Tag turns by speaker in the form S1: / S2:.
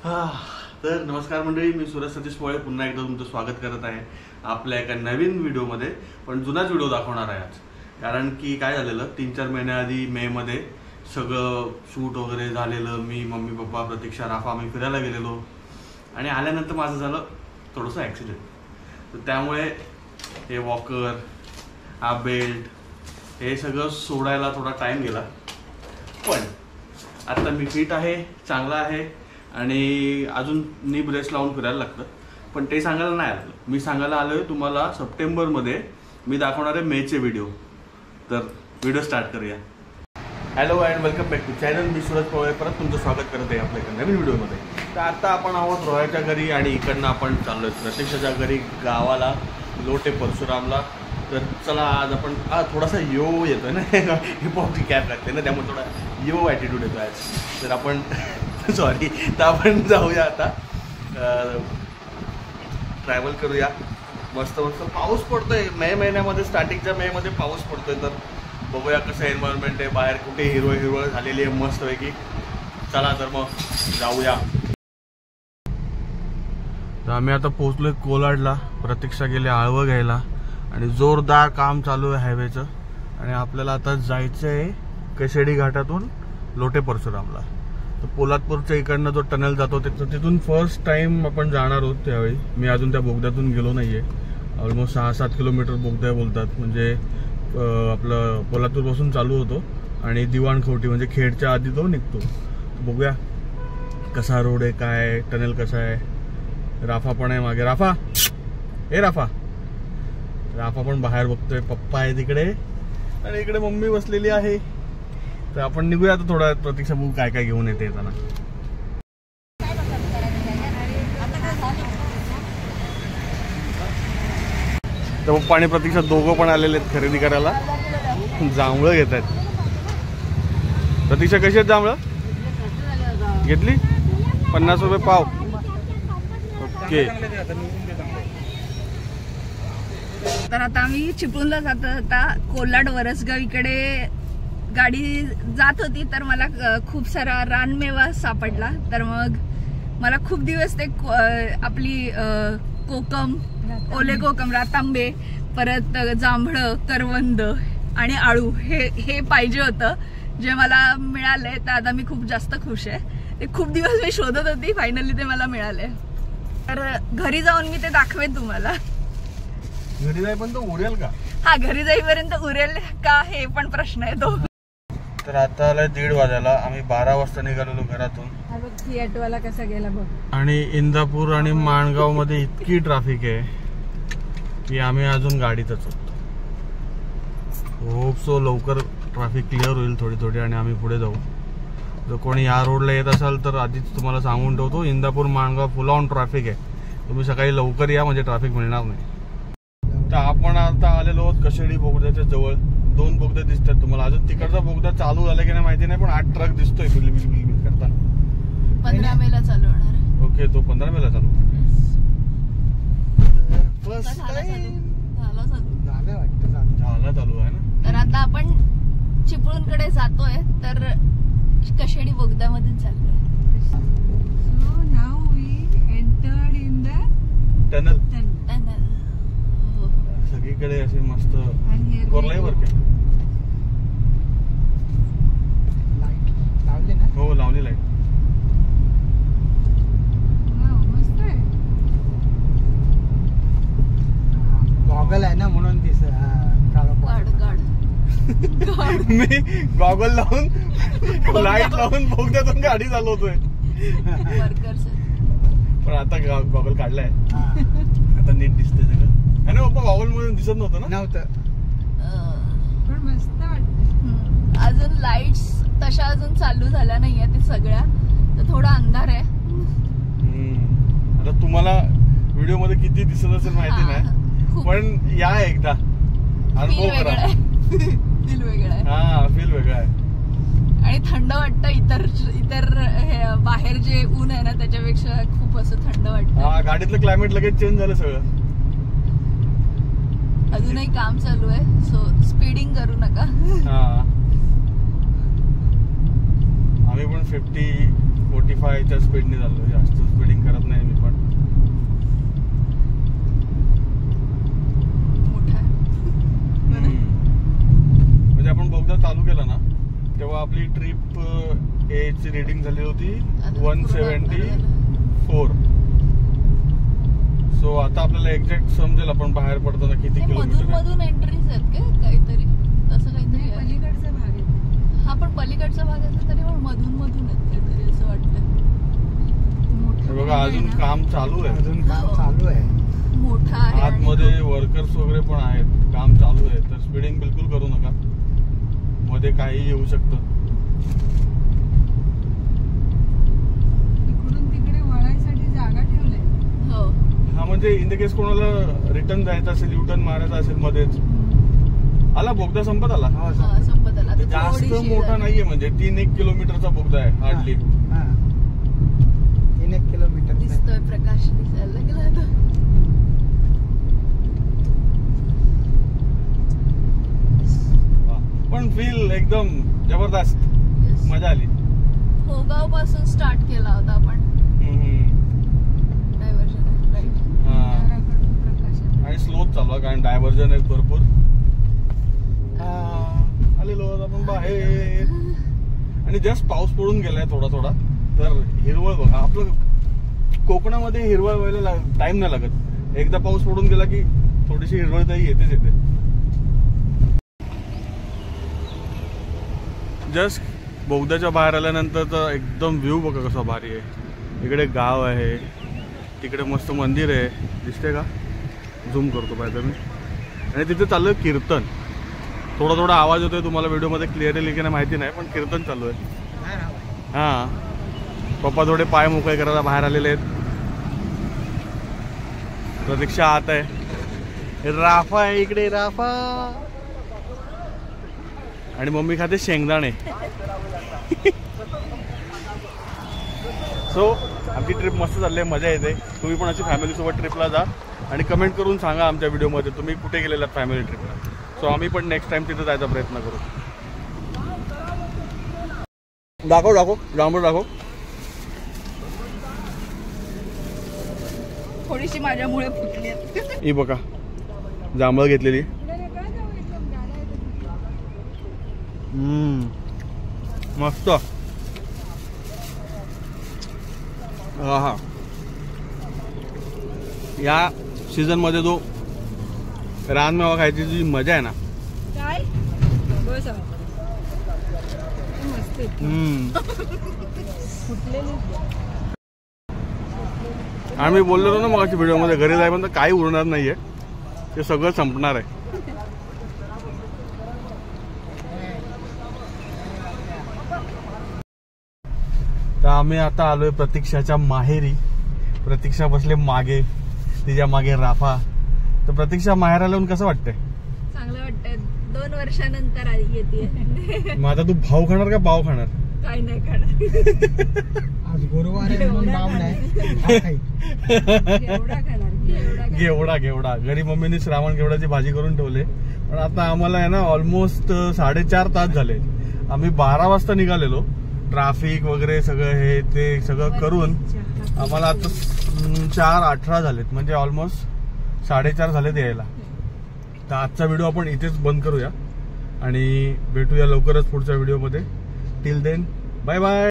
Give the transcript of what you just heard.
S1: तर नमस्कार मंडळी, मी सूरज सतीश पोळे पुन्हा एकदा तुमचं स्वागत करत आहे आपल्या एका नवीन व्हिडिओमध्ये. पण जुनाच व्हिडिओ दाखवणार आहे आज, कारण की काय झालेलं 3-4 महिन्याआधी मेमध्ये सगळं शूट वगैरे झालेलं. मी, मम्मी, पप्पा, प्रतीक्षा, राफा आम्ही फिरायला गेलेलो आणि आल्यानंतर माझं झालं थोडंसं ॲक्सिडेंट. तर त्यामुळे हे वॉकर, हा बेल्ट, हे सगळं सोडायला थोडा टाईम गेला. पण आता मी फिट आहे, चांगला आहे आणि अजून नी ब्रेस लावून फिरायला लागतं. पण ते सांगायला नाही आलं. मी सांगायला आलो आहे तुम्हाला सप्टेंबरमध्ये मी दाखवणार आहे मेचे व्हिडिओ. तर व्हिडिओ स्टार्ट करूया. Hello and welcome back to channel. मी सूरज पोळे परत तुमचं स्वागत करत आहे आपल्या एका नवीन व्हिडिओमध्ये. तर आता आपण आहोत रोह्याच्या घरी आणि इकडनं आपण चाललो आहे प्रतीक्षाच्या घरी गावाला, लोटे परशुरामला. तर चला आज आपण थोडासा यो येतोय ना, हिपहॉपची कॅप घातली ना, त्यामुळे थोडा यो ॲटिट्यूड येतो आज. तर आपण सॉरी, तर आपण जाऊया आता, ट्रॅव्हल करूया. मस्त मस्त पाऊस पडतोय मे महिन्यामध्ये, स्टार्टिंगच्या मेमध्ये पाऊस पडतोय. तर बघूया कसं एन्व्हायरमेंट आहे बाहेर, कुठे हिरवळ झालेली आहे मस्तपैकी. चला तर मग जाऊया. तर आम्ही आता पोहोचलोय कोलाडला. प्रतीक्षा गेले आळवं घ्यायला आणि जोरदार काम चालू आहे हायवेचं. आणि आपल्याला आता जायचं आहे कशेडी घाटातून लोटे परशुरामला. तर पोलादपूरच्या इकडनं जो टनल जातो तिथून फर्स्ट टाइम आपण जाणार आहोत. त्यावेळी मी अजून त्या बोगद्यातून गेलो नाहीये. ऑलमोस्ट 6-7 किलोमीटर बोगदा बोलतात, म्हणजे आपलं पोलादपूरपासून चालू होतो आणि दिवाणखवटी म्हणजे खेडच्या आधी तो निघतो. बघूया कसा रोड आहे, काय टनल कसा आहे. राफा पण आहे मागे. राफा, हे राफा पण बाहेर बघतोय. पप्पा आहे तिकडे आणि इकडे मम्मी बसलेली आहे. तर आपण निघूया आता थोडा. प्रतीक्षा बघू काय काय घेऊन येते येताना. तर पप्पा आणि प्रतीक्षा दोघं पण आलेले आहेत खरेदी करायला. जांभळं घेत आहेत. प्रतीक्षा कशी आहेत जांभळं? घेतली? 50 रुपये पाव. ओके.
S2: तर आता आम्ही चिपळूणला जाता कोलाड वरसगाव इकडे गाडी जात होती. तर मला खूप सारा रानमेवा सापडला. तर मग मला खूप दिवस ते आपली कोकम, ओले कोकम, रातांबे, परत जांभळं, करवंद आणि आळू हे पाहिजे होतं, जे मला मिळालंय. तर आता मी खूप जास्त खुश आहे. ते खूप दिवस मी शोधत होती, फायनली ते मला मिळाले. तर घरी जाऊन मी ते दाखवेन तुम्हाला.
S1: घरी जाईपर्यंत उरेल का?
S2: हा, घरी जाईपर्यंत उरेल का हे पण प्रश्न आहे तो.
S1: तर आता आलाय 1:30 वाजायला. आम्ही 12 वाजता निघालेलो घरातून.
S2: ऑटोवाला कसा गेला बघ.
S1: आणि इंदापूर आणि माणगाव मध्ये इतकी ट्रॅफिक आहे की आम्ही अजून गाडीतच होतो. होप सो लवकर ट्रॅफिक क्लिअर होईल थोडी आणि आम्ही पुढे जाऊ. जर कोणी या रोडला येत असाल तर आधीच तुम्हाला सांगून ठेवतो, इंदापूर माणगाव फुल ऑन ट्रॅफिक आहे. तुम्ही सकाळी लवकर या, म्हणजे ट्रॅफिक मिळणार नाही. तर आपण आता आलेलो आहोत कशेडी बोगद्याच्या जवळ. 2 बोगदे दिसतात तुम्हाला. अजून तिकडचा बोगदा चालू झाला की नाही माहिती नाही, पण 8 ट्रक दिसतोय बिल करता.
S2: 15 मेला चालू होणार आहे.
S1: ओके, तो 15 मेला चालू. झाला चालू आहे ना.
S2: तर आता आपण चिपळूणकडे जातोय. तर कशेडी बोगद्यामधून चाललोय. So now we entered in the
S1: tunnel.
S2: Tunnel.
S1: सगळीकडे असे मस्त कोरलाय वर काय.
S3: लावली ना?
S1: हो, लावली लाईट.
S2: मस्त आहे.
S3: गॉगल आहे ना म्हणून दिसत.
S1: मी गॉगल लावून लाईट लावून बोगद्यातून गाडी चालवतोय. पण आता गॉगल काढलाय, आता नीट दिसतंय सगळं. है ना पप्पा? गॉगल मधून दिसत नव्हतं ना.
S2: पण मस्त वाटत. अजून लाईट्स तशा अजून चालू झाल्या नाहीये ते सगळ्या, तर थोडा अंधार आहे.
S1: आता तुम्हाला व्हिडिओ मध्ये किती दिसत असेल माहिती नाही, पण या एकदा अनुभव करा.
S2: फील वेगळा आहे.
S1: हा, फील वेगळा आहे.
S2: आणि थंड वाटतं. इतर बाहेर जे ऊन आहे ना त्याच्यापेक्षा खूप असं थंड वाटतं.
S1: हा, गाडीतलं क्लायमेट लगेच चेंज झालं सगळं.
S2: अजूनही काम चालू आहे, सो स्पीडिंग करू नका.
S1: आम्ही पण 50 45च्या स्पीडने चाललो, जास्त स्पीडिंग करत नाही मी पण. म्हणजे आपण बोगदा चालू केला ना तेव्हा आपली ट्रिप ची रेटिंग झाली होती 174. सो आता आपल्याला एक्झॅक्ट समजेल आपण बाहेर पडताना किती किलोमीटर.
S2: मधून एंट्रीज आहेत का काहीतरी, तसं काहीतरी
S4: पलीकडचा भाग आहे.
S2: हा पण पलीकडचा भाग आहे तरी पण मधून आहेत काहीतरी असं वाटतं.
S1: बघा अजून काम चालू आहे,
S3: अजून काम चालू आहे.
S2: मोठा आहे.
S1: आतमध्ये वर्कर्स वगैरे पण आहेत, काम चालू आहे. तर स्पीडिंग बिलकुल करू नका, मध्ये काही येऊ शकतं.
S4: इकडून तिकडे वळायसाठी जागा ठेवली.
S2: हो
S1: हा म्हणजे इन द केस कोणाला रिटर्न जायचं असेल, युटर्न मारायचं असेल मध्येच. आला बोगदा संपत आला.
S3: हो,
S2: हा, संपत आला. आता
S1: जास्त
S2: थोडीशी
S1: मोठा
S2: झाली.
S1: नाहीये, म्हणजे 3-1 किलोमीटरचा बोगदा आहे हार्डली.
S3: 3-1 किलोमीटर
S2: दिसतोय, प्रकाश दिसायला लागला आता.
S1: पण फील एकदम जबरदस्त,
S2: Yes.
S1: मजा आली.
S2: होगाव पासून स्टार्ट केला होता आपण. डायव्हर्जन आहे, राईट.
S1: हा.
S4: घराकडून प्रकाश.
S1: आणि स्लोच चालू आहे कारण डायव्हर्जन आहेत भरपूर. आलेलो आहोत आपण बाहेर आणि जस्ट पाऊस पडून गेलाय थोडा थोडा. तर हिरवळ बघा, आपलं कोकणामध्ये हिरवळ व्हायला टाइम नाही लागत. एकदा पाऊस पडून गेला की थोडीशी हिरवळ तरी येतेच येते. जस्ट बोगद्याच्या बाहेर आल्यानंतर तर एकदम व्ह्यू बघा कसा भारी आहे. इकडे गाव आहे, तिकडे मस्त मंदिर आहे, दिसते का? झूम करतो पाहिजे मी. आणि तिथे चालू आहे कीर्तन. थोडा थोडा आवाज होतोय तुम्हाला व्हिडिओमध्ये, क्लिअर आहे की नाही माहिती नाही, पण कीर्तन चालू आहे. हां, पप्पा थोडे पाय मोकळे करायला बाहेर आलेले आहेत. प्रतीक्षा आत आहे, राफा आहे इकडे, राफा. आणि मम्मी खाते शेंगदाणे. सो आमची ट्रिप मस्त चालली आहे, मजा येते. तुम्ही पण अशी फॅमिलीसोबत ट्रिपला जा आणि कमेंट करून सांगा आमच्या व्हिडिओमध्ये तुम्ही कुठे गेलेलात फॅमिली ट्रिपला. सो आम्ही पण नेक्स्ट टाइम तिथे जायचा प्रयत्न करू. दाखव दाखव जांभूळ दाखव.
S2: थोडीशी माझ्यामुळे फुटली आहेत.
S1: ही बघा जांभळ घेतलेली. मस्त. हा, या सीझन मध्ये जो रानमेवा खायची जी मजा आहे ना,
S4: काय बस मस्त फुटलेली.
S1: आम्ही बोललो होतो ना मगाशी व्हिडिओमध्ये, घरी जाईपर्यंत काही उरणार नाहीये, ते सगळं संपणार आहे. तर आम्ही आता आलोय प्रतीक्षाच्या माहेरी. प्रतीक्षा बसले मागे, तिच्या मागे राफा. तर प्रतीक्षा माहेर आल्यावर कसं वाटतंय?
S2: चांगलं वाटतंय, 2 वर्षानंतर येते.
S1: मग आता तू भाव खाणार का पाव खाणार?
S2: काही नाही खाणार.
S3: आज गुरुवार आहे म्हणून भाव नाही.
S1: घेवडा घेवडा घरी मम्मीने श्रावण घेवडाची भाजी करून ठेवले. पण आता आम्हाला आहे ना ऑलमोस्ट 4.5 तास झाले. आम्ही 12 वाजता निघालेलो. ट्रॅफिक वगैरे सगळं हे ते सगळं करून आम्हाला आता 4:18 झालेत, म्हणजे ऑलमोस्ट 4:30 झालेत यायला. तर आजचा व्हिडिओ आपण इथेच बंद करूया आणि भेटूया लवकरच पुढच्या व्हिडिओमध्ये. Till then bye bye.